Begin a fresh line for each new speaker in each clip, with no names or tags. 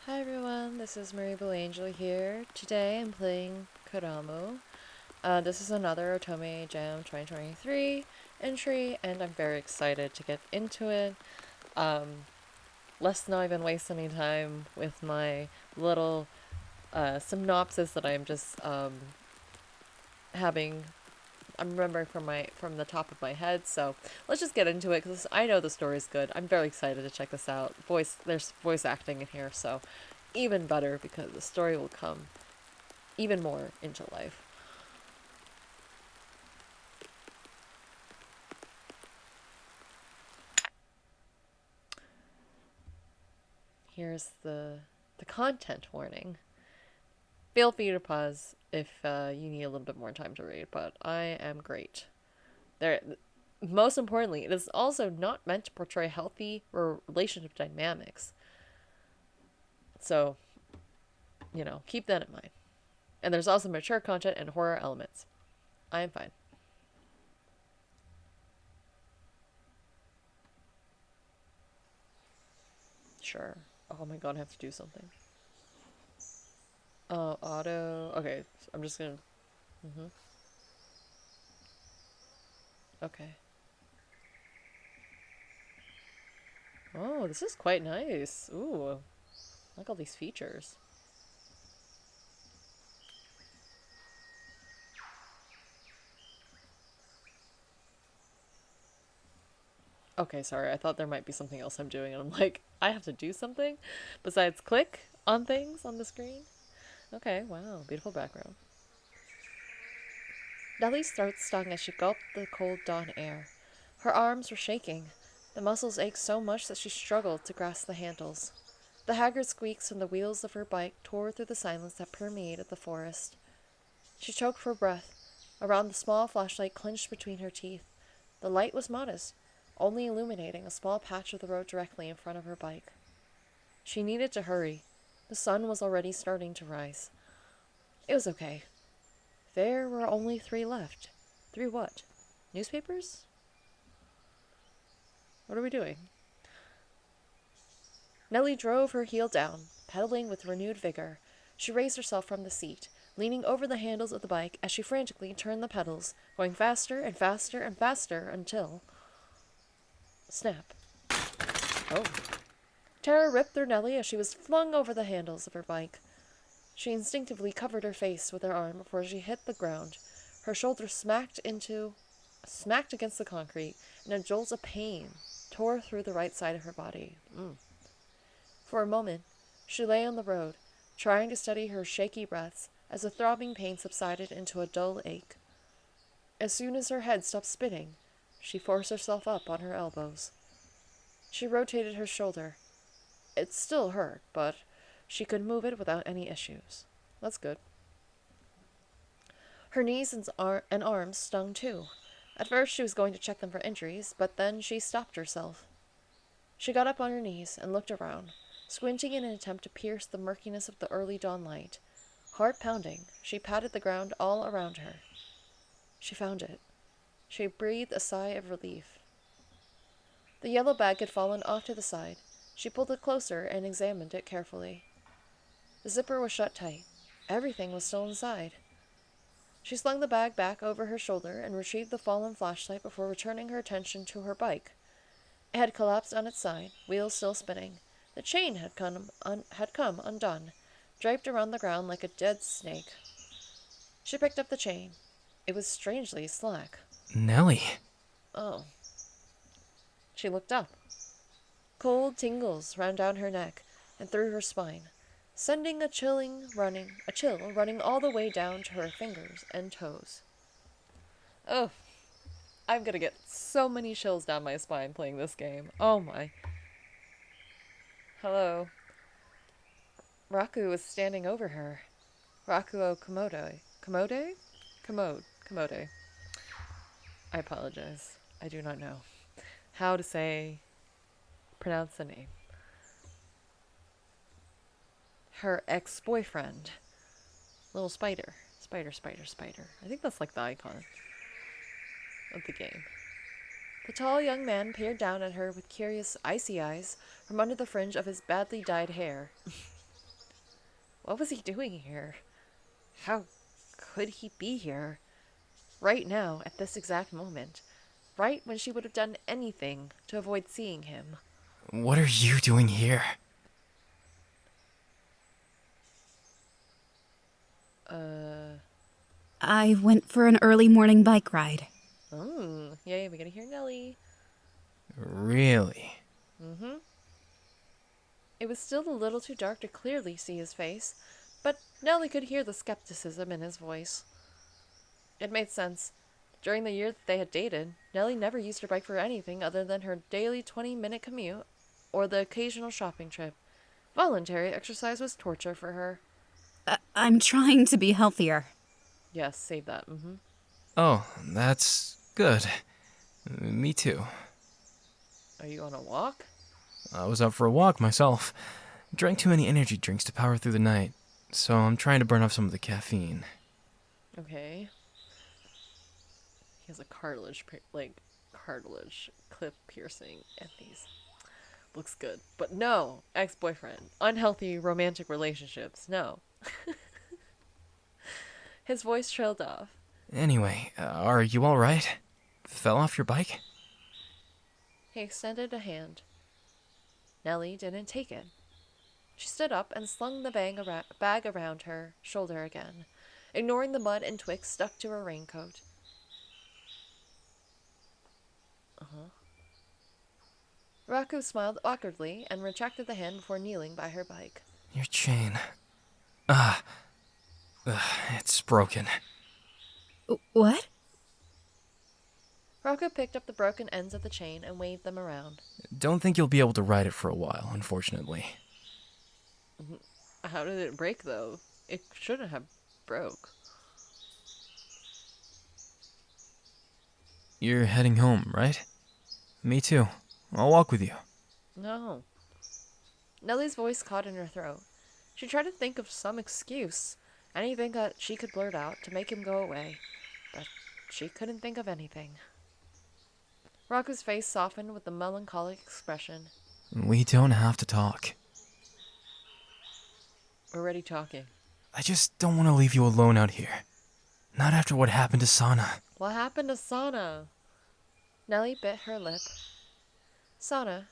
Hi everyone, this is Marie Angel here. Today I'm playing Karamu. This is another Otome Jam 2023 entry, and I'm very excited to get into it. Let's not even waste any time with my little synopsis that I'm just having. I'm remembering from the top of my head, so let's just get into it because I know the story's good. I'm very excited to check this out. There's voice acting in here, so even better because the story will come even more into life. Here's the content warning. Feel free to pause if you need a little bit more time to read, but I am great. There, most importantly, it is also not meant to portray healthy relationship dynamics. So, keep that in mind. And there's also mature content and horror elements. I am fine. Sure. Oh my god, I have to do something. Oh, auto. Okay, so I'm just gonna. Okay. Oh, this is quite nice. Ooh, I like all these features. Okay, sorry. I thought there might be something else I'm doing, and I'm like, I have to do something besides click on things on the screen? Okay, wow, beautiful background. Nelly's throat stung as she gulped the cold dawn air. Her arms were shaking. The muscles ached so much that she struggled to grasp the handles. The haggard squeaks from the wheels of her bike tore through the silence that permeated the forest. She choked for breath. Around the small flashlight clenched between her teeth. The light was modest, only illuminating a small patch of the road directly in front of her bike. She needed to hurry. The sun was already starting to rise. It was okay. There were only 3 left. 3 what? Newspapers? What are we doing? Nellie drove her heel down, pedaling with renewed vigor. She raised herself from the seat, leaning over the handles of the bike as she frantically turned the pedals, going faster and faster and faster until... Snap. Oh. Terror ripped through Nellie as she was flung over the handles of her bike. She instinctively covered her face with her arm before she hit the ground. Her shoulder smacked against the concrete, and a jolt of pain tore through the right side of her body. For a moment, she lay on the road, trying to steady her shaky breaths as the throbbing pain subsided into a dull ache. As soon as her head stopped spinning, she forced herself up on her elbows. She rotated her shoulder. It still hurt, but she could move it without any issues. That's good. Her knees and arms stung too. At first she was going to check them for injuries, but then she stopped herself. She got up on her knees and looked around, squinting in an attempt to pierce the murkiness of the early dawn light. Heart pounding, she patted the ground all around her. She found it. She breathed a sigh of relief. The yellow bag had fallen off to the side. She pulled it closer and examined it carefully. The zipper was shut tight. Everything was still inside. She slung the bag back over her shoulder and retrieved the fallen flashlight before returning her attention to her bike. It had collapsed on its side, wheels still spinning. The chain had come undone, draped around the ground like a dead snake. She picked up the chain. It was strangely slack.
Nelli.
Oh. She looked up. Cold tingles ran down her neck and through her spine, sending a chill running all the way down to her fingers and toes. Oh, I'm gonna get so many chills down my spine playing this game. Oh my. Hello. Raku was standing over her. Rakuo Komodo. Commode? Commode. I apologize. I do not know how to pronounce the name. Her ex-boyfriend. Little spider. Spider. I think that's like the icon of the game. The tall young man peered down at her with curious, icy eyes from under the fringe of his badly dyed hair. What was he doing here? How could he be here? Right now, at this exact moment. Right when she would have done anything to avoid seeing him.
What are you doing here?
Uh,
I went for an early morning bike ride.
Yay, we gotta hear Nelli.
Really?
Mm-hmm. It was still a little too dark to clearly see his face, but Nelli could hear the skepticism in his voice. It made sense. During the year that they had dated, Nelli never used her bike for anything other than her daily 20-minute commute or the occasional shopping trip. Voluntary exercise was torture for her.
I'm trying to be healthier.
Yes, save that. Mm-hmm.
Oh, that's good. Me too.
Are you on a walk?
I was out for a walk myself. Drank too many energy drinks to power through the night, so I'm trying to burn off some of the caffeine.
Okay. He has a cartilage clip piercing at these. Looks good. But no, ex-boyfriend. Unhealthy romantic relationships. No. His voice trailed off.
Anyway, are you alright? Fell off your bike?
He extended a hand. Nelli didn't take it. She stood up and slung the bag around her shoulder again, ignoring the mud and twigs stuck to her raincoat. Raku smiled awkwardly and retracted the hand before kneeling by her bike.
Your chain. Ah. It's broken.
What?
Raku picked up the broken ends of the chain and waved them around.
Don't think you'll be able to ride it for a while, unfortunately.
How did it break, though? It shouldn't have broke.
You're heading home, right? Me too. I'll walk with you.
No. Nelli's voice caught in her throat. She tried to think of some excuse, anything that she could blurt out to make him go away, but she couldn't think of anything. Raku's face softened with a melancholic expression.
We don't have to talk.
We're already talking.
I just don't want to leave you alone out here. Not after what happened to Sana.
What happened to Sana? Nelli bit her lip. Sana,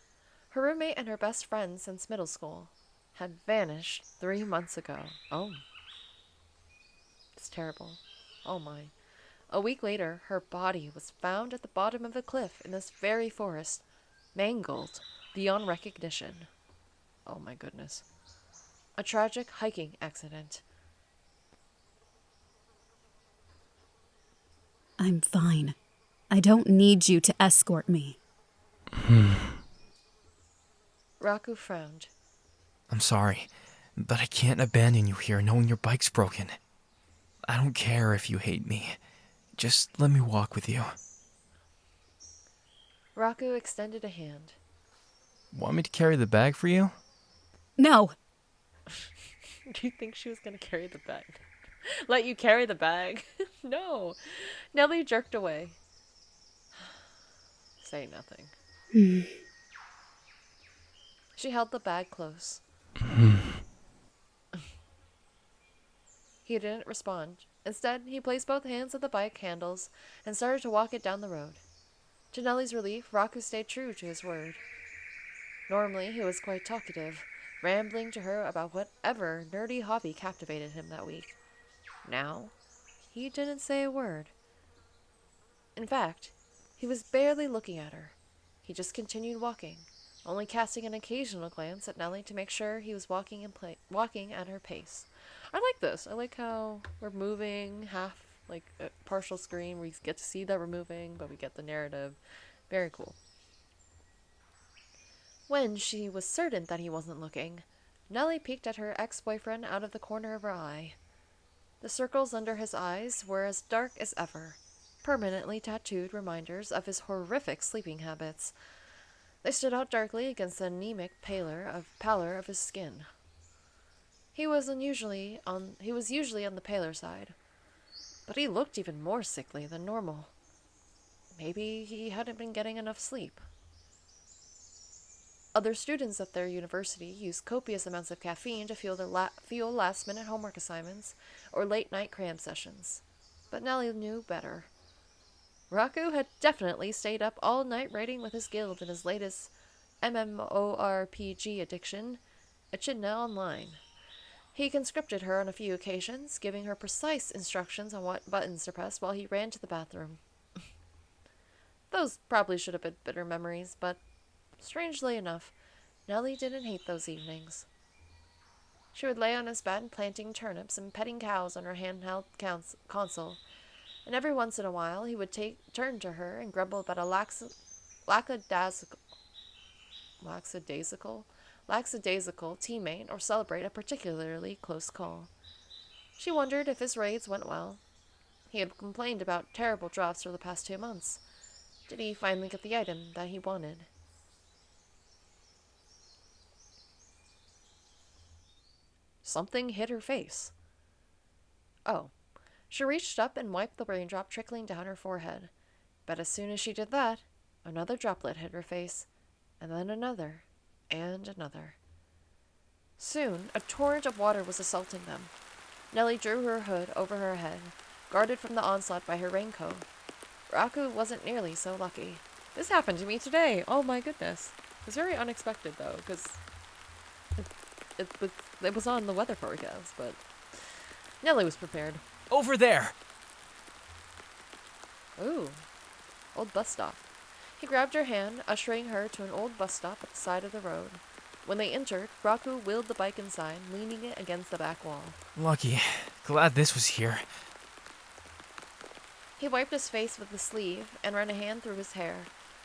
her roommate and her best friend since middle school, had vanished 3 months ago. Oh. It's terrible. Oh my. A week later, her body was found at the bottom of a cliff in this very forest, mangled beyond recognition. Oh my goodness. A tragic hiking accident.
I'm fine. I don't need you to escort me.
Raku frowned.
I'm sorry, but I can't abandon you here knowing your bike's broken. I don't care if you hate me. Just let me walk with you.
Raku extended a hand.
Want me to carry the bag for you?
No.
Do you think she was going to carry the bag? Let you carry the bag? No. Nelli jerked away. Say nothing. She held the bag close. He didn't respond. Instead, he placed both hands on the bike handles and started to walk it down the road. To Nelli's relief, Raku stayed true to his word. Normally, he was quite talkative, rambling to her about whatever nerdy hobby captivated him that week. Now, he didn't say a word. In fact, he was barely looking at her. He just continued walking, only casting an occasional glance at Nelli to make sure he was walking at her pace. I like this. I like how we're moving half, like a partial screen. We get to see that we're moving, but we get the narrative. Very cool. When she was certain that he wasn't looking, Nelli peeked at her ex-boyfriend out of the corner of her eye. The circles under his eyes were as dark as ever, permanently tattooed reminders of his horrific sleeping habits. They stood out darkly against the anemic pallor of his skin. He was usually on the paler side, but he looked even more sickly than normal. Maybe he hadn't been getting enough sleep. Other students at their university use copious amounts of caffeine to fuel last-minute homework assignments or late-night cram sessions. But Nellie knew better. Raku had definitely stayed up all night writing with his guild in his latest MMORPG addiction, Echidna Online. He conscripted her on a few occasions, giving her precise instructions on what buttons to press while he ran to the bathroom. Those probably should have been bitter memories, but strangely enough, Nellie didn't hate those evenings. She would lay on his bed planting turnips and petting cows on her handheld console, and every once in a while he would turn to her and grumble about a lackadaisical, lackadaisical, lackadaisical teammate or celebrate a particularly close call. She wondered if his raids went well. He had complained about terrible drops for the past 2 months. Did he finally get the item that he wanted? Something hit her face. Oh. She reached up and wiped the raindrop trickling down her forehead. But as soon as she did that, another droplet hit her face, and then another, and another. Soon, a torrent of water was assaulting them. Nellie drew her hood over her head, guarded from the onslaught by her raincoat. Raku wasn't nearly so lucky. This happened to me today. Oh my goodness. It was very unexpected, though, because it was on the weather forecast, but Nellie was prepared.
Over there!
Ooh, old bus stop. He grabbed her hand, ushering her to an old bus stop at the side of the road. When they entered, Raku wheeled the bike inside, leaning it against the back wall.
Lucky. Glad this was here.
He wiped his face with the sleeve and ran a hand through his hair,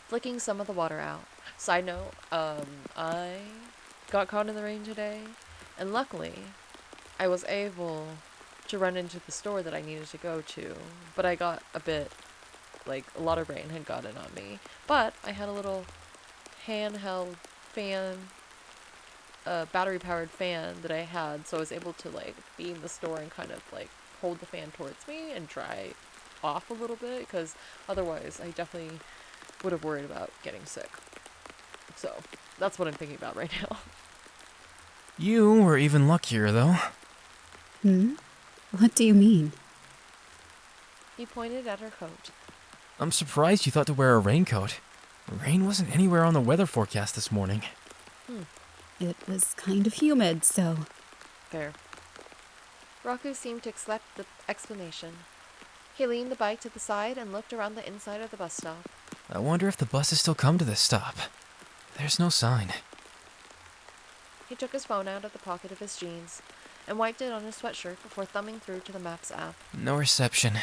flicking some of the water out. Side note, I got caught in the rain today, and luckily, I was able to run into the store that I needed to go to, but I got a lot of rain had gotten on me. But I had a little handheld fan, battery-powered fan that I had, so I was able to, be in the store and kind of, hold the fan towards me and dry off a little bit, because otherwise I definitely would have worried about getting sick. So, that's what I'm thinking about right now.
You were even luckier, though.
What do you mean?
He pointed at her coat.
I'm surprised you thought to wear a raincoat. Rain wasn't anywhere on the weather forecast this morning.
It was kind of humid, so...
Fair. Raku seemed to accept the explanation. He leaned the bike to the side and looked around the inside of the bus stop.
I wonder if the buses still come to this stop. There's no sign.
He took his phone out of the pocket of his jeans and wiped it on his sweatshirt before thumbing through to the Maps app.
No reception.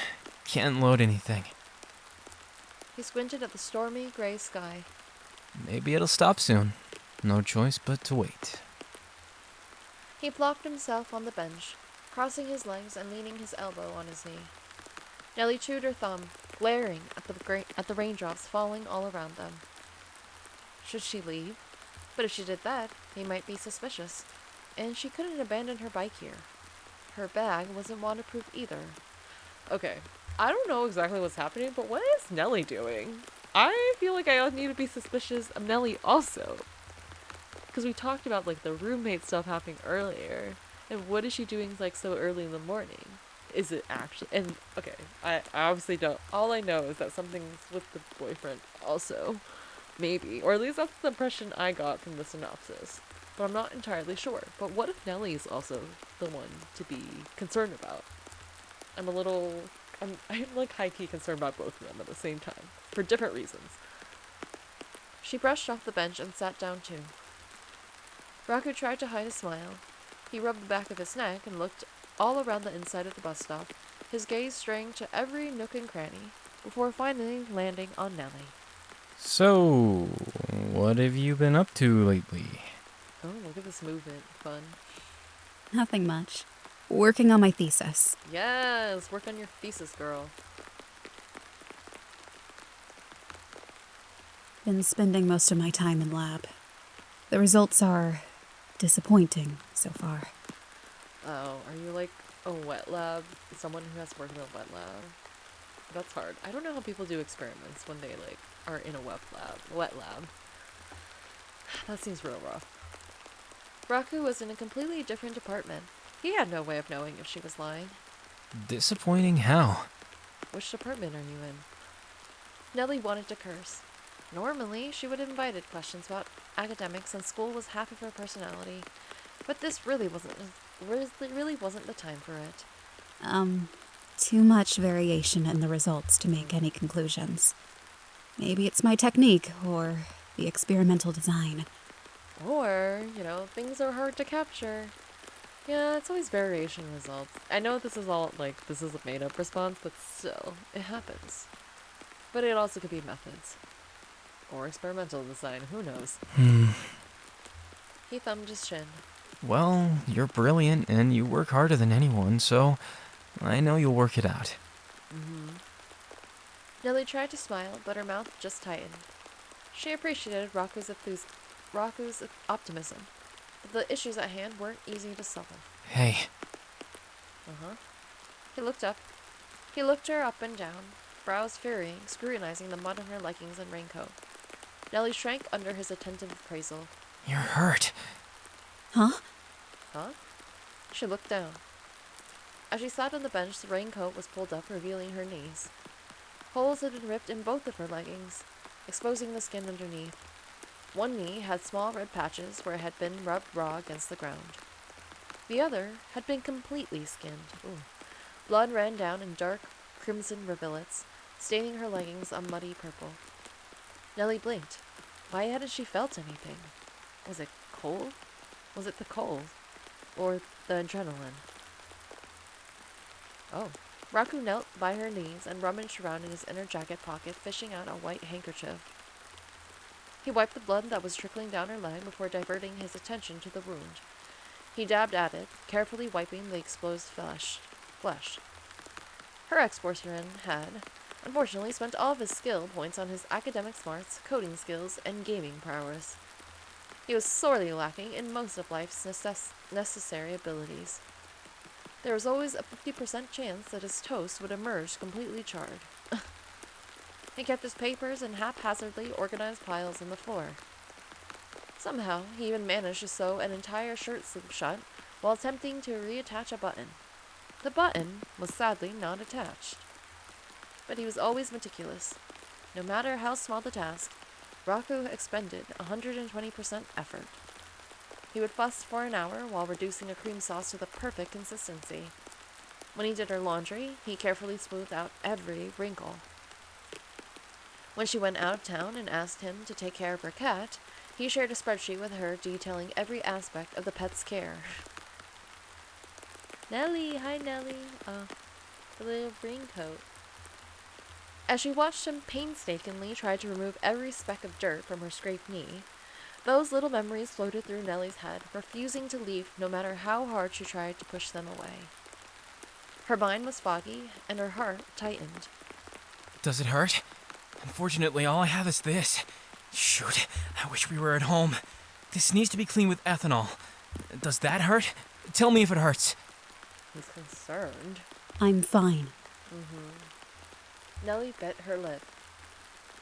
Can't load anything.
He squinted at the stormy, gray sky.
Maybe it'll stop soon. No choice but to wait.
He plopped himself on the bench, crossing his legs and leaning his elbow on his knee. Nellie chewed her thumb, glaring at the raindrops falling all around them. Should she leave? But if she did that, he might be suspicious, and she couldn't abandon her bike here. Her bag wasn't waterproof either. Okay, I don't know exactly what's happening, but what is Nellie doing? I feel like I need to be suspicious of Nellie also. Because we talked about, the roommate stuff happening earlier, and what is she doing, so early in the morning? Is it actually... And, okay, I obviously don't... All I know is that something's with the boyfriend also. Maybe. Or at least that's the impression I got from the synopsis. But I'm not entirely sure. But what if Nellie is also the one to be concerned about? I'm high-key concerned about both of them at the same time. For different reasons. She brushed off the bench and sat down too. Raku tried to hide a smile. He rubbed the back of his neck and looked all around the inside of the bus stop, his gaze straying to every nook and cranny, before finally landing on Nellie.
So, what have you been up to lately?
Oh, look at this movement. Fun.
Nothing much. Working on my thesis.
Yes, work on your thesis, girl.
Been spending most of my time in lab. The results are disappointing so far.
Oh, are you like a wet lab? Someone who has worked in a wet lab? That's hard. I don't know how people do experiments when they are in a wet lab. That seems real rough. Raku was in a completely different department. He had no way of knowing if she was lying.
Disappointing how?
Which department are you in? Nellie wanted to curse. Normally, she would have invited questions about academics, and school was half of her personality. But this really wasn't the time for it.
Too much variation in the results to make any conclusions. Maybe it's my technique, or the experimental design.
Or, things are hard to capture. Yeah, it's always variation results. I know this is all, this is a made-up response, but still, it happens. But it also could be methods. Or experimental design, who knows? He thumbed his chin.
Well, you're brilliant and you work harder than anyone, so I know you'll work it out.
Nellie tried to smile, but her mouth just tightened. She appreciated Raku's optimism, but the issues at hand weren't easy to solve.
Hey,
He looked up. He looked her up and down, brows furrowing, scrutinizing the mud on her leggings and raincoat. Nellie shrank under his attentive appraisal.
you're hurt.
Huh?
Huh? She looked down. As she sat on the bench, the raincoat was pulled up, revealing her knees. Holes had been ripped in both of her leggings, exposing the skin underneath. One knee had small red patches where it had been rubbed raw against the ground. The other had been completely skinned. Ooh. Blood ran down in dark crimson rivulets, staining her leggings a muddy purple. Nellie blinked. Why hadn't she felt anything? Was it cold? Was it the cold? Or the adrenaline? Oh. Raku knelt by her knees and rummaged around in his inner jacket pocket, fishing out a white handkerchief. He wiped the blood that was trickling down her leg before diverting his attention to the wound. He dabbed at it, carefully wiping the exposed flesh. Her ex-boyfriend had, unfortunately, spent all of his skill points on his academic smarts, coding skills, and gaming prowess. He was sorely lacking in most of life's necessary abilities. There was always a 50% chance that his toast would emerge completely charred. He kept his papers in haphazardly organized piles on the floor. Somehow, he even managed to sew an entire shirt sleeve shut while attempting to reattach a button. The button was sadly not attached. But he was always meticulous. No matter how small the task, Raku expended 120% effort. He would fuss for an hour while reducing a cream sauce to the perfect consistency. When he did her laundry, he carefully smoothed out every wrinkle. When she went out of town and asked him to take care of her cat, he shared a spreadsheet with her detailing every aspect of the pet's care. Nellie, hi Nellie. The little raincoat. As she watched him painstakingly try to remove every speck of dirt from her scraped knee, those little memories floated through Nellie's head, refusing to leave no matter how hard she tried to push them away. Her mind was foggy, and her heart tightened.
Does it hurt? Unfortunately, all I have is this. Shoot, I wish we were at home. This needs to be cleaned with ethanol. Does that hurt? Tell me if it hurts.
He's concerned.
I'm fine.
Nellie bit her lip.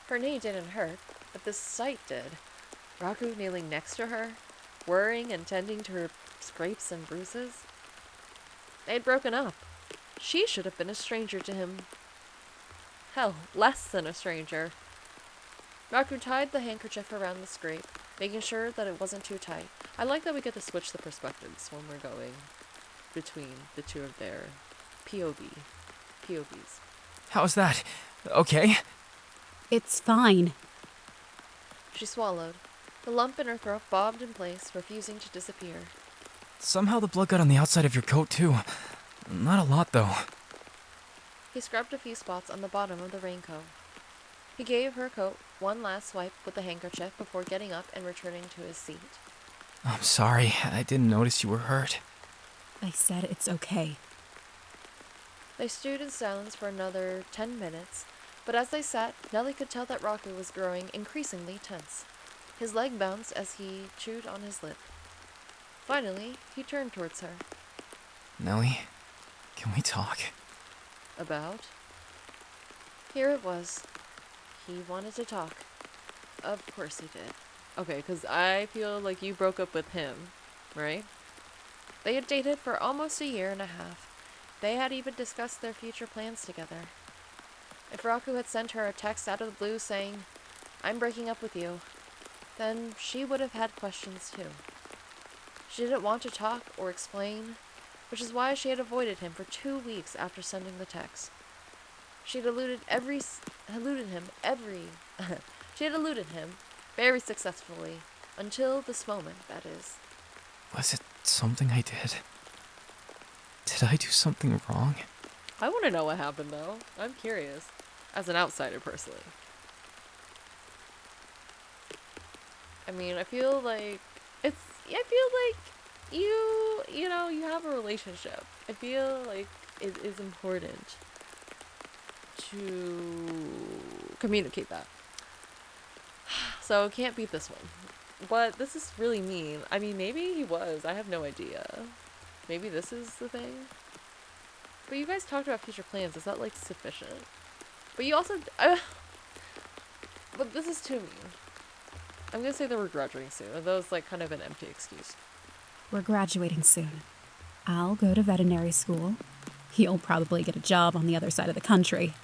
Her knee didn't hurt, but the sight did. Raku kneeling next to her, worrying and tending to her scrapes and bruises. They'd broken up. She should have been a stranger to him. Hell, less than a stranger. Raku tied the handkerchief around the scrape, making sure that it wasn't too tight. I like that we get to switch the perspectives when we're going between the two of their POVs.
How's that? Okay?
It's fine.
She swallowed. The lump in her throat bobbed in place, refusing to disappear.
Somehow the blood got on the outside of your coat, too. Not a lot, though.
He scrubbed a few spots on the bottom of the raincoat. He gave her coat one last swipe with the handkerchief before getting up and returning to his seat.
I'm sorry, I didn't notice you were hurt.
I said it's okay.
They stewed in silence for another 10 minutes, but as they sat, Nellie could tell that Raku was growing increasingly tense. His leg bounced as he chewed on his lip. Finally, he turned towards her.
Nelli, can we talk?
About? Here it was. He wanted to talk. Of course he did. Okay, because I feel like you broke up with him, right? They had dated for almost a year and a half. They had even discussed their future plans together. If Raku had sent her a text out of the blue saying, "I'm breaking up with you," then she would have had questions too. She didn't want to talk or explain, which is why she had avoided him for 2 weeks after sending the text. She had eluded him every, she had eluded him very successfully, until this moment, that is.
Was it something I did? Did I do something wrong?
I want to know what happened, though. I'm curious, as an outsider, personally. I mean, I feel like you have a relationship. I feel like it is important to communicate that. So can't beat this one. But this is really mean. I mean, maybe he was. I have no idea. Maybe this is the thing. But you guys talked about future plans. Is that like sufficient? But you also. But this is too mean. I'm gonna say that we're graduating soon. That was like kind of an empty excuse.
We're graduating soon. I'll go to veterinary school. You'll probably get a job on the other side of the country.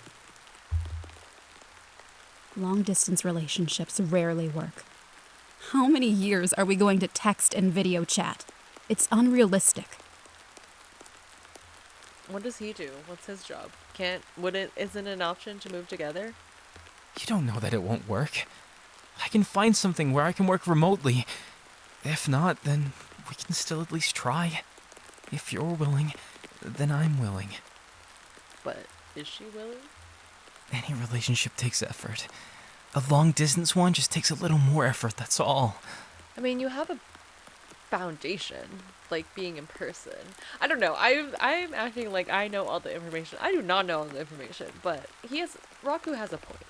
Long-distance relationships rarely work. How many years are we going to text and video chat? It's unrealistic.
What does he do? What's his job? Isn't it an option to move together?
You don't know that it won't work. I can find something where I can work remotely. If not, then we can still at least try. If you're willing, then I'm willing.
But is she willing?
Any relationship takes effort. A long-distance one just takes a little more effort, that's all.
I mean, you have a foundation, like being in person. I don't know. I'm acting like I know all the information. I do not know all the information, but Raku has a point.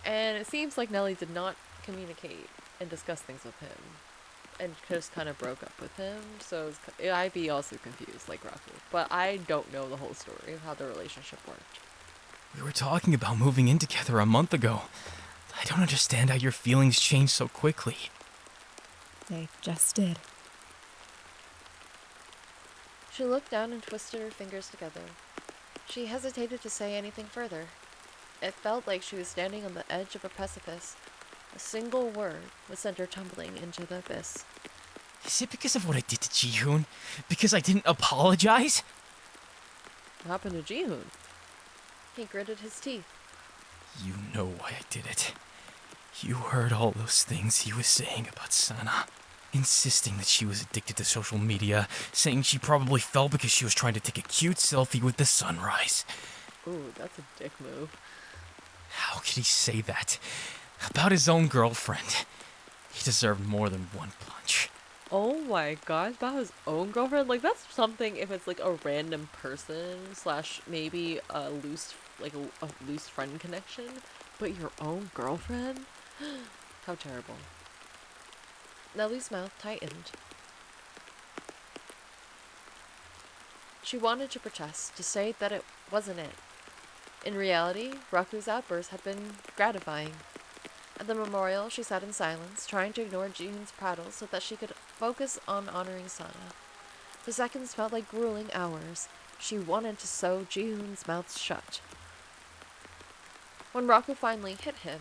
And it seems like Nelli did not communicate and discuss things with him, and just kind of broke up with him. So I'd be also confused, like Raku. But I don't know the whole story of how the relationship worked.
We were talking about moving in together a month ago. I don't understand how your feelings changed so quickly.
They just did.
She looked down and twisted her fingers together. She hesitated to say anything further. It felt like she was standing on the edge of a precipice. A single word would send her tumbling into the abyss.
Is it because of what I did to Ji-hoon? Because I didn't apologize?
What happened to Jihoon? He gritted his teeth.
You know why I did it. You heard all those things he was saying about Sana. Insisting that she was addicted to social media, saying she probably fell because she was trying to take a cute selfie with the sunrise.
Ooh, that's a dick move.
How could he say that? About his own girlfriend. He deserved more than one punch.
Oh my gosh, about his own girlfriend? Like, that's something if it's like a random person / maybe a loose friend connection. But your own girlfriend? How terrible. Nelli's mouth tightened. She wanted to protest, to say that it wasn't it. In reality, Raku's outburst had been gratifying. At the memorial, she sat in silence, trying to ignore Jihoon's prattle so that she could focus on honoring Sana. The seconds felt like grueling hours. She wanted to sew Jihoon's mouth shut. When Raku finally hit him,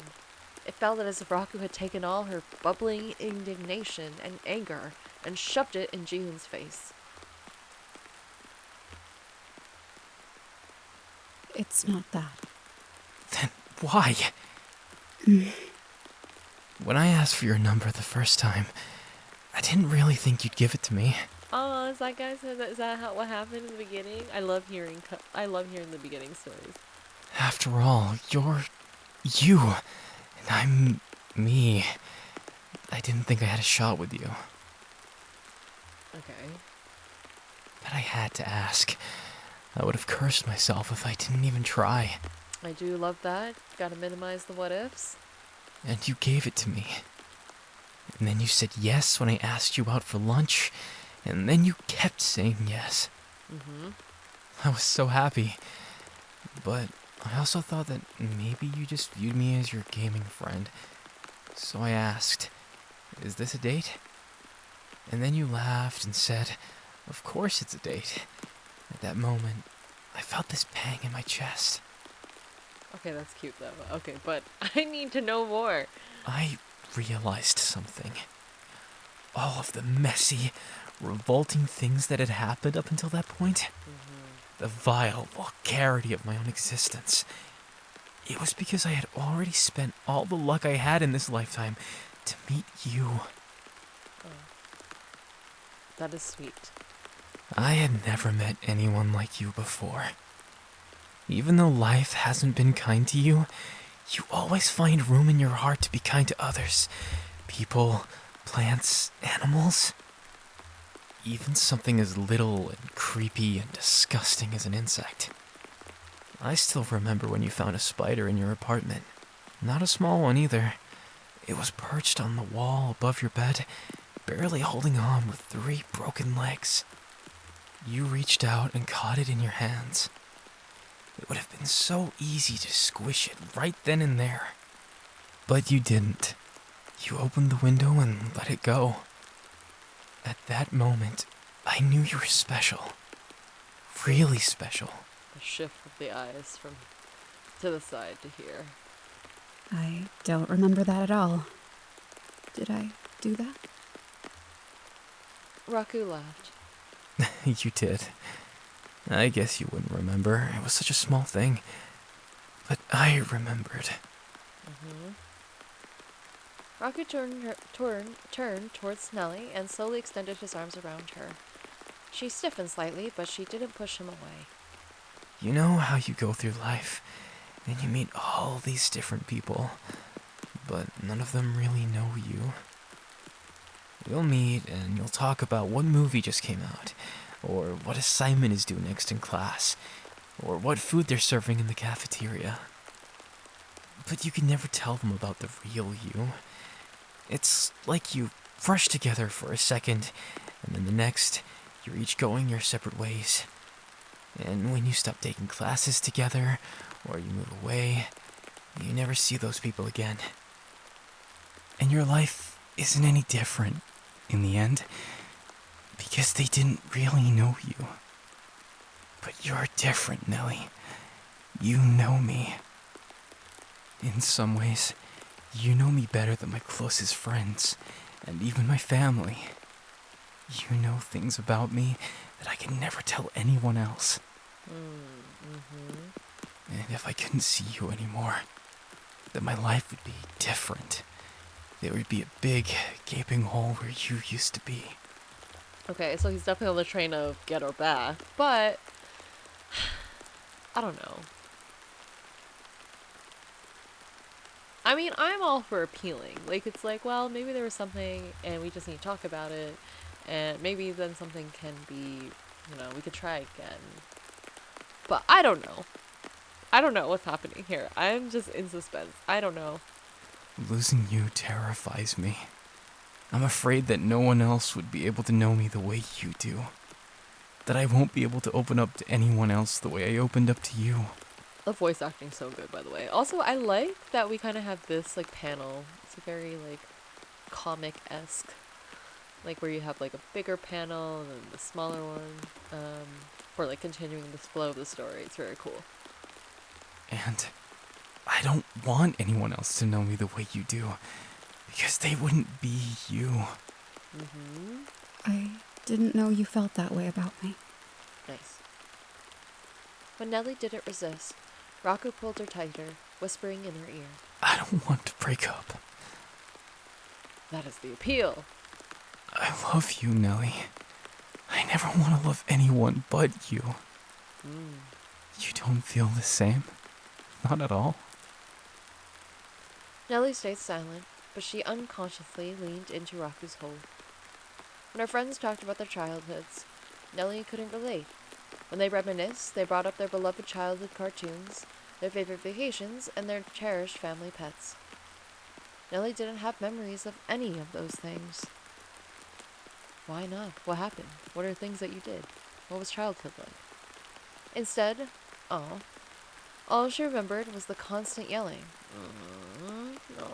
it felt as if Raku had taken all her bubbling indignation and anger and shoved it in Jihoon's face.
It's not that.
Then why? When I asked for your number the first time, I didn't really think you'd give it to me.
Oh, is that what happened in the beginning? I love hearing the beginning stories.
After all, you're you, and I'm me. I didn't think I had a shot with you.
Okay.
But I had to ask. I would have cursed myself if I didn't even try.
I do love that. Gotta minimize the what ifs.
And you gave it to me. And then you said yes when I asked you out for lunch. And then you kept saying yes. I was so happy. But I also thought that maybe you just viewed me as your gaming friend. So I asked, Is this a date? And then you laughed and said, of course it's a date. At that moment, I felt this pang in my chest.
Okay, that's cute though. Okay, but I need to know more.
I realized something. All of the messy, revolting things that had happened up until that point. The vile vulgarity of my own existence. It was because I had already spent all the luck I had in this lifetime to meet you.
That is sweet.
I had never met anyone like you before. Even though life hasn't been kind to you, you always find room in your heart to be kind to others. People, plants, animals. Even something as little and creepy and disgusting as an insect. I still remember when you found a spider in your apartment. Not a small one either. It was perched on the wall above your bed, barely holding on with 3 broken legs. You reached out and caught it in your hands. It would have been so easy to squish it right then and there. But you didn't. You opened the window and let it go. At that moment, I knew you were special. Really special.
The shift of the eyes from to the side to here.
I don't remember that at all. Did I do that?
Raku laughed.
You did. I guess you wouldn't remember. It was such a small thing. But I remembered.
Raku turned towards Nelli and slowly extended his arms around her. She stiffened slightly, but she didn't push him away.
You know how you go through life, and you meet all these different people, but none of them really know you. You'll meet and you'll talk about what movie just came out, or what assignment is due next in class, or what food they're serving in the cafeteria. But you can never tell them about the real you. It's like you brush together for a second, and then the next, you're each going your separate ways. And when you stop taking classes together, or you move away, you never see those people again. And your life isn't any different, in the end, because they didn't really know you. But you're different, Nelli. You know me. In some ways, you know me better than my closest friends, and even my family. You know things about me that I can never tell anyone else. And if I couldn't see you anymore, then my life would be different. There would be a big, gaping hole where you used to be.
Okay, so he's definitely on the train of get her back, but I don't know. I mean, I'm all for appealing. Like, it's like, well, maybe there was something and we just need to talk about it, and maybe then something can be, we could try again. But I don't know. I don't know what's happening here. I'm just in suspense. I don't know.
Losing you terrifies me. I'm afraid that no one else would be able to know me the way you do. That I won't be able to open up to anyone else the way I opened up to you.
The voice acting's so good, by the way. Also, I like that we kind of have this, like, panel. It's a very, like, comic-esque. Like, where you have, like, a bigger panel and then the smaller one. For, like, continuing the flow of the story. It's very cool.
And I don't want anyone else to know me the way you do. Because they wouldn't be you.
I didn't know you felt that way about me.
Nice. When Nelli didn't resist, Raku pulled her tighter, whispering in her ear.
I don't want to break up.
That is the appeal.
I love you, Nelli. I never want to love anyone but you. You don't feel the same? Not at all?
Nelli stayed silent, but she unconsciously leaned into Raku's hold. When her friends talked about their childhoods, Nelli couldn't relate. When they reminisced, they brought up their beloved childhood cartoons, their favorite vacations, and their cherished family pets. Nelli didn't have memories of any of those things. Why not? What happened? What are things that you did? What was childhood like? Instead, all she remembered was the constant yelling. No.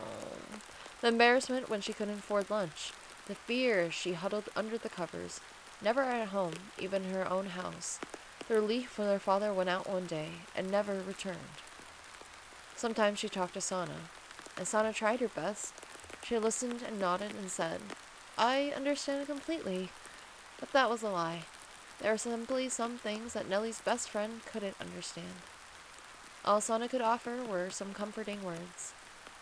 The embarrassment when she couldn't afford lunch. The fear she huddled under the covers, never at home, even her own house. The relief when her father went out one day and never returned. Sometimes she talked to Sana, and Sana tried her best. She listened and nodded and said, "I understand completely." But that was a lie. There were simply some things that Nelly's best friend couldn't understand. All Sana could offer were some comforting words.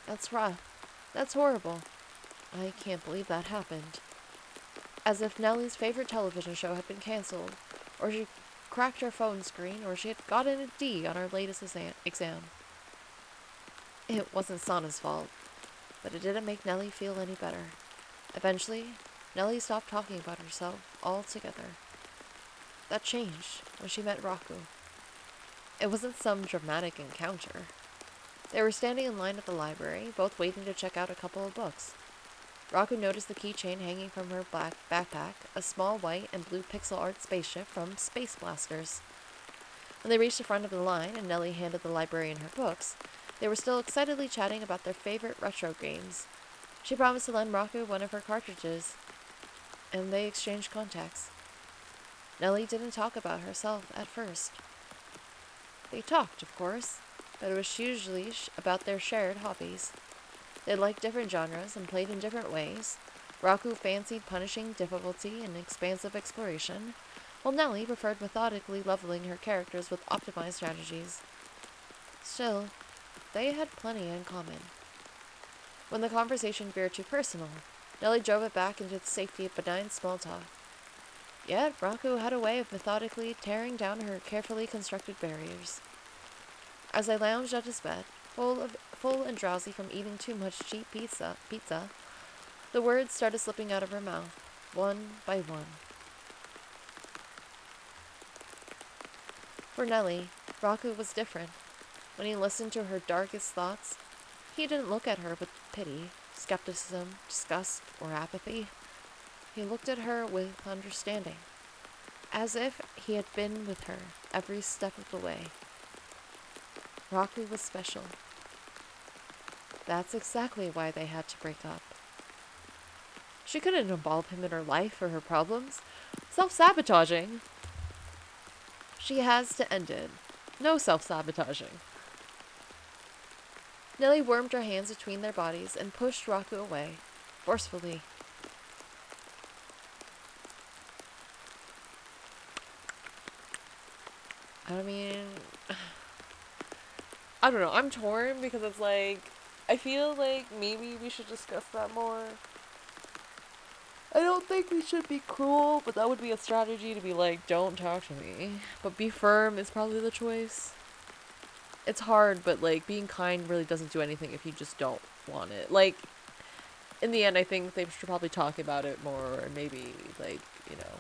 "That's rough. That's horrible. I can't believe that happened." As if Nelly's favorite television show had been cancelled, or she cracked her phone screen, or she had gotten a D on her latest exam. It wasn't Sana's fault, but it didn't make Nelly feel any better. Eventually, Nelly stopped talking about herself altogether. That changed when she met Raku. It wasn't some dramatic encounter. They were standing in line at the library, both waiting to check out a couple of books. Raku noticed the keychain hanging from her black backpack, a small white and blue pixel art spaceship from Space Blasters. When they reached the front of the line and Nelly handed the librarian her books, they were still excitedly chatting about their favorite retro games. She promised to lend Raku one of her cartridges, and they exchanged contacts. Nelly didn't talk about herself at first. They talked, of course, but it was usually about their shared hobbies. They liked different genres and played in different ways. Raku fancied punishing difficulty and expansive exploration, while Nelly preferred methodically leveling her characters with optimized strategies. Still, they had plenty in common. When the conversation veered too personal, Nelly drove it back into the safety of benign small talk. Yet Raku had a way of methodically tearing down her carefully constructed barriers. As they lounged at his bed, full and drowsy from eating too much cheap pizza, the words started slipping out of her mouth, one by one. For Nelly, Raku was different. When he listened to her darkest thoughts, he didn't look at her with pity, skepticism, disgust, or apathy. He looked at her with understanding, as if he had been with her every step of the way. Raku was special. That's exactly why they had to break up. She couldn't involve him in her life or her problems. Self-sabotaging. She has to end it. No self-sabotaging. Nelly wormed her hands between their bodies and pushed Raku away, forcefully. I mean, I don't know. I'm torn because it's like, I feel like maybe we should discuss that more. I don't think we should be cruel, but that would be a strategy to be like, don't talk to me. But be firm is probably the choice. It's hard, but like, being kind really doesn't do anything if you just don't want it. Like, in the end, I think they should probably talk about it more, and maybe, like, you know,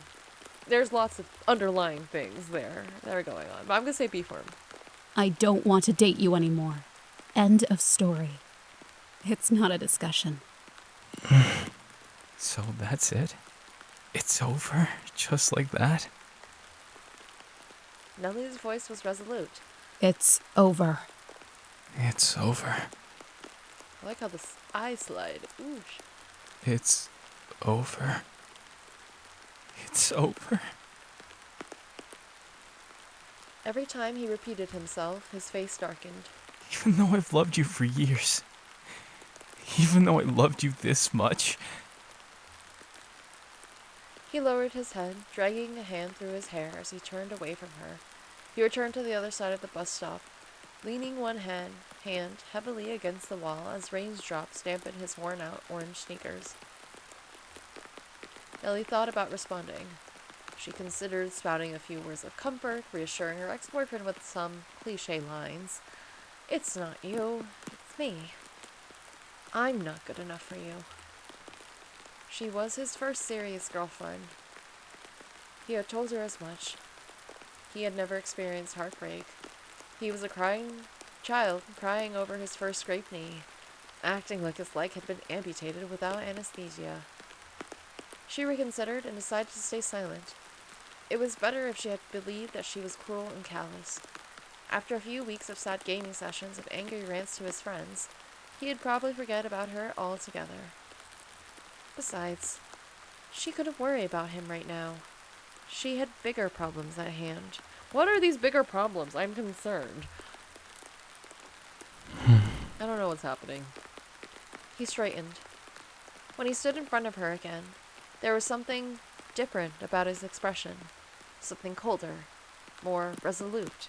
there's lots of underlying things there that are going on. But I'm gonna say be firm.
I don't want to date you anymore. End of story. It's not a discussion.
So that's it? It's over? Just like that?
Nelly's voice was resolute.
It's over.
It's over.
I like how this eye slide. Oosh.
It's over. It's over.
Every time he repeated himself, his face darkened.
Even though I've loved you for years. Even though I loved you this much.
He lowered his head, dragging a hand through his hair as he turned away from her. He returned to the other side of the bus stop, leaning one hand heavily against the wall as raindrops dampened his worn-out orange sneakers. Nelly thought about responding. She considered spouting a few words of comfort, reassuring her ex-boyfriend with some cliché lines. "It's not you, it's me. I'm not good enough for you." She was his first serious girlfriend. He had told her as much. He had never experienced heartbreak. He was a crying child, crying over his first scraped knee, acting like his leg had been amputated without anesthesia. She reconsidered and decided to stay silent. It was better if she had believed that she was cruel and callous. After a few weeks of sad gaming sessions and angry rants to his friends, He'd probably forget about her altogether. Besides, she couldn't worry about him right now. She had bigger problems at hand. What are these bigger problems? I'm concerned. I don't know what's happening. He straightened. When he stood in front of her again, there was something different about his expression. Something colder, more resolute.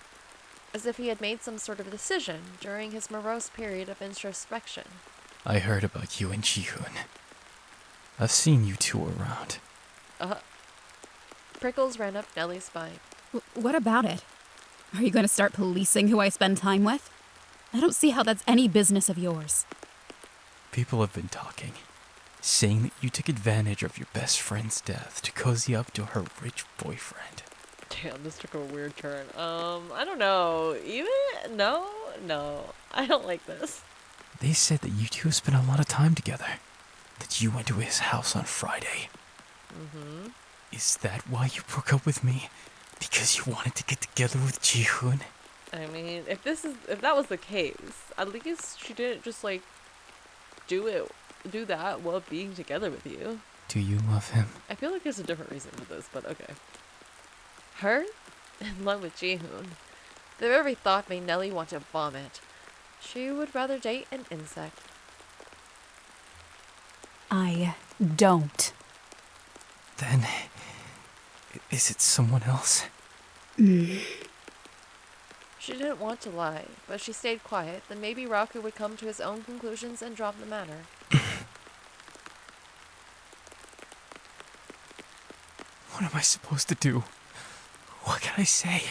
As if he had made some sort of decision during his morose period of introspection.
I heard about you and Ji-hoon. I've seen you two around.
Prickles ran up Nelli's spine.
What about it? Are you going to start policing who I spend time with? I don't see how that's any business of yours.
People have been talking, saying that you took advantage of your best friend's death to cozy up to her rich boyfriend.
Damn, this took a weird turn. I don't know. No. I don't like this.
They said that you two spent a lot of time together. That you went to his house on Friday.
Mm-hmm.
Is that why you broke up with me? Because you wanted to get together with Ji-hoon?
I mean, if that was the case, at least she didn't just like do that while being together with you.
Do you love him?
I feel like there's a different reason for this, but okay. Her? In love with Ji-hoon. The very thought made Nelli want to vomit. She would rather date an insect.
I don't.
Then, is it someone else?
She didn't want to lie, but she stayed quiet, then maybe Raku would come to his own conclusions and drop the matter.
What am I supposed to do? What can I say?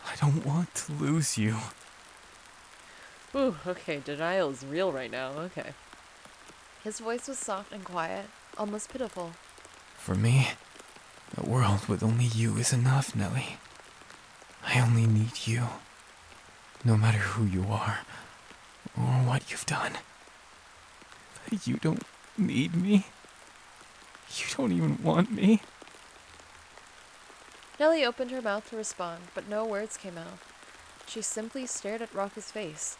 I don't want to lose you.
Ooh, okay, denial is real right now, okay. His voice was soft and quiet, almost pitiful.
For me, a world with only you is enough, Nelli. I only need you. No matter who you are, or what you've done. But you don't need me. You don't even want me.
Nelli opened her mouth to respond, but no words came out. She simply stared at Raku's face,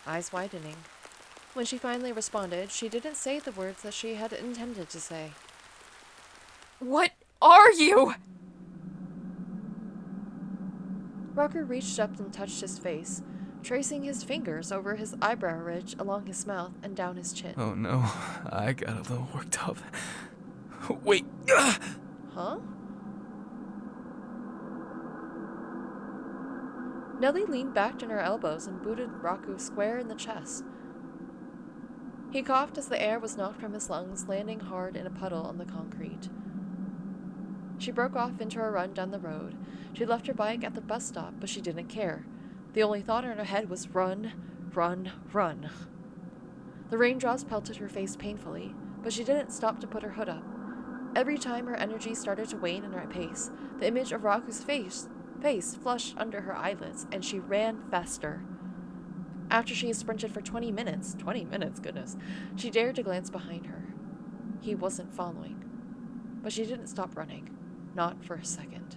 eyes widening. When she finally responded, she didn't say the words that she had intended to say.
What are you?
Raku reached up and touched his face, tracing his fingers over his eyebrow ridge along his mouth and down his chin.
Oh no, I got a little worked up. Wait!
Huh? Nelli leaned back on her elbows and booted Raku square in the chest. He coughed as the air was knocked from his lungs, landing hard in a puddle on the concrete. She broke off into a run down the road. She left her bike at the bus stop, but she didn't care. The only thought in her head was run, run, run. The raindrops pelted her face painfully, but she didn't stop to put her hood up. Every time her energy started to wane in her pace, the image of Raku's face flushed under her eyelids, and she ran faster. After she had sprinted for 20 minutes, goodness, she dared to glance behind her. He wasn't following. But she didn't stop running. Not for a second.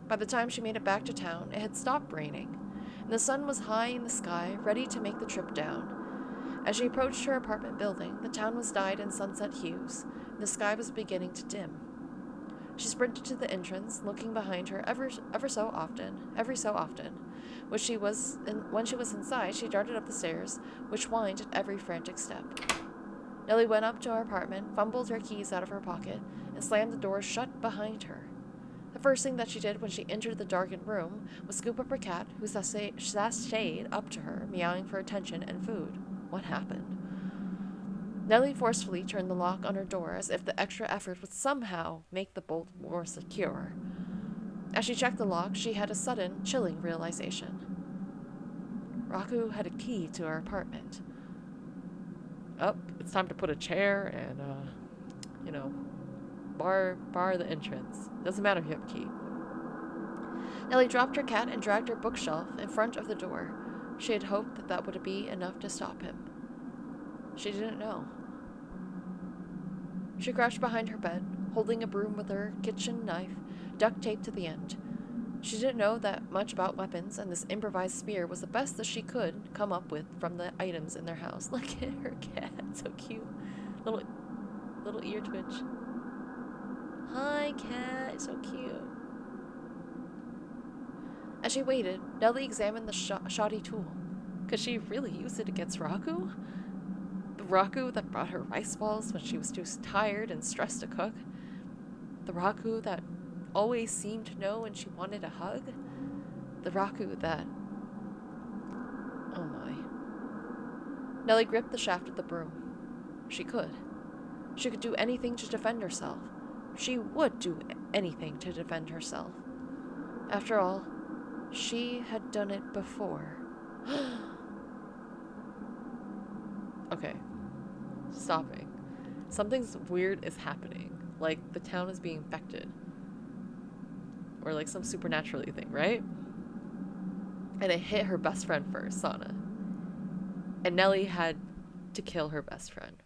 By the time she made it back to town, it had stopped raining, and the sun was high in the sky, ready to make the trip down. As she approached her apartment building, the town was dyed in sunset hues, and the sky was beginning to dim. She sprinted to the entrance, looking behind her every so often. When she was inside, she darted up the stairs, which whined at every frantic step. Nelli went up to her apartment, fumbled her keys out of her pocket, and slammed the door shut behind her. The first thing that she did when she entered the darkened room was scoop up her cat, who sashayed up to her, meowing for attention and food. What happened? Nelli forcefully turned the lock on her door as if the extra effort would somehow make the bolt more secure. As she checked the lock, she had a sudden, chilling realization. Raku had a key to her apartment. It's time to put a chair and, bar the entrance. Doesn't matter if you have a key. Nelli dropped her cat and dragged her bookshelf in front of the door. She had hoped that would be enough to stop him. She didn't know. She crouched behind her bed, holding a broom with her kitchen knife duct taped to the end. She didn't know that much about weapons, and this improvised spear was the best that she could come up with from the items in their house. Look at her cat, so cute. Little ear twitch. Hi, cat, so cute. As she waited, Nelli examined the shoddy tool. Could she really use it against Raku? The Raku that brought her rice balls when she was too tired and stressed to cook? The Raku that always seemed to know when she wanted a hug? The Raku that... Oh my. Nelli gripped the shaft of the broom. She could. She could do anything to defend herself. She would do anything to defend herself. After all, she had done it before. Okay. Stopping. Something's weird is happening. Like, the town is being infected. Or like some supernaturally thing, right? And it hit her best friend first, Sana. And Nelli had to kill her best friend.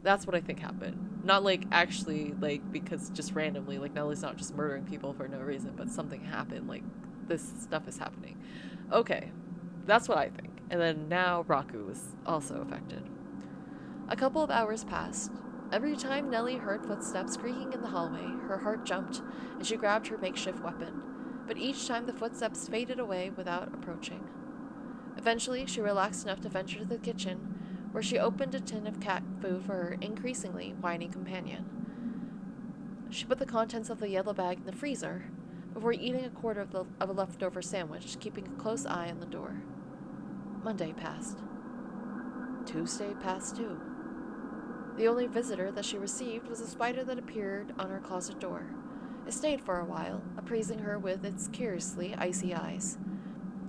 That's what I think happened. Not like actually, like, because just randomly, like, Nelli's not just murdering people for no reason, but something happened. Like, this stuff is happening. Okay. That's what I think. And then now Raku was also affected. A couple of hours passed. Every time Nelli heard footsteps creaking in the hallway, her heart jumped, and she grabbed her makeshift weapon. But each time the footsteps faded away without approaching. Eventually, she relaxed enough to venture to the kitchen, where she opened a tin of cat food for her increasingly whiny companion. She put the contents of the yellow bag in the freezer before eating a quarter of a leftover sandwich, keeping a close eye on the door. Monday passed. Tuesday passed too. The only visitor that she received was a spider that appeared on her closet door. It stayed for a while, appraising her with its curiously icy eyes.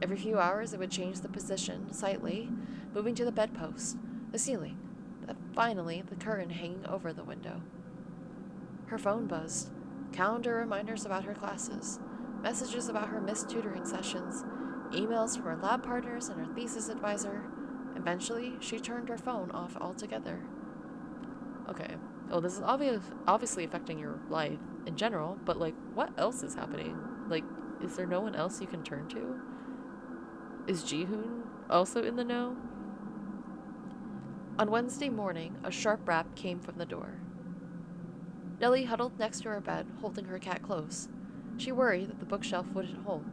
Every few hours it would change the position slightly, moving to the bedpost, the ceiling, then finally the curtain hanging over the window. Her phone buzzed. Calendar reminders about her classes, messages about her missed tutoring sessions, emails from her lab partners and her thesis advisor. Eventually, she turned her phone off altogether. Okay. Oh, this is obviously affecting your life in general, but, like, what else is happening? Like, is there no one else you can turn to? Is Jihoon also in the know? On Wednesday morning, a sharp rap came from the door. Nelli huddled next to her bed, holding her cat close. She worried that the bookshelf wouldn't hold.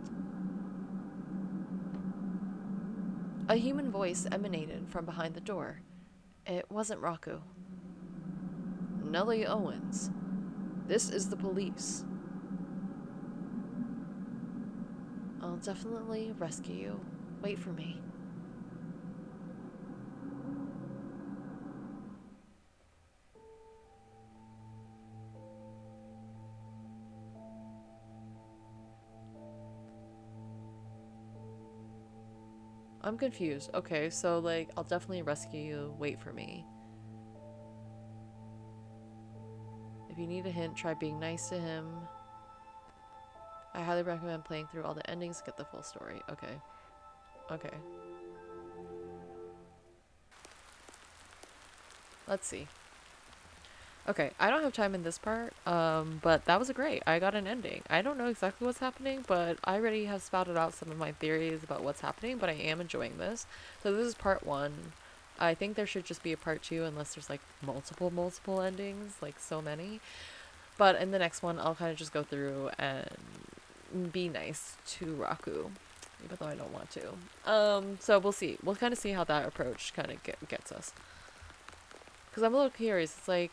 A human voice emanated from behind the door. It wasn't Raku. Nelli Owens. This is the police. I'll definitely rescue you. Wait for me. I'm confused. Okay, so, like, I'll definitely rescue you. Wait for me. If you need a hint, try being nice to him. I highly recommend playing through all the endings to get the full story. Okay. Okay. Let's see. Okay, I don't have time in this part, but that was great. I got an ending. I don't know exactly what's happening, but I already have spouted out some of my theories about what's happening, but I am enjoying this. So this is part 1. I think there should just be a part 2 unless there's, like, multiple endings, like so many. But in the next one, I'll kind of just go through and be nice to Raku, even though I don't want to. So we'll see. We'll kind of see how that approach kind of gets us. Because I'm a little curious. It's like,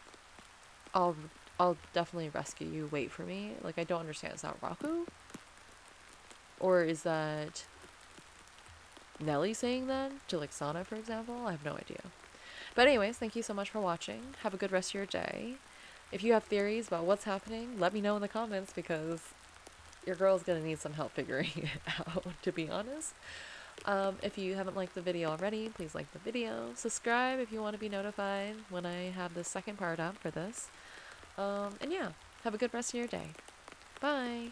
I'll definitely rescue you. Wait for me. Like, I don't understand. Is that Raku? Or is that Nelli saying that to, like, Sana, for example? I have no idea. But anyways, thank you so much for watching. Have a good rest of your day. If you have theories about what's happening, let me know in the comments, because your girl's gonna need some help figuring it out, to be honest. If you haven't liked the video already, please like the video. Subscribe if you want to be notified when I have the second part up for this. And yeah, have a good rest of your day. Bye!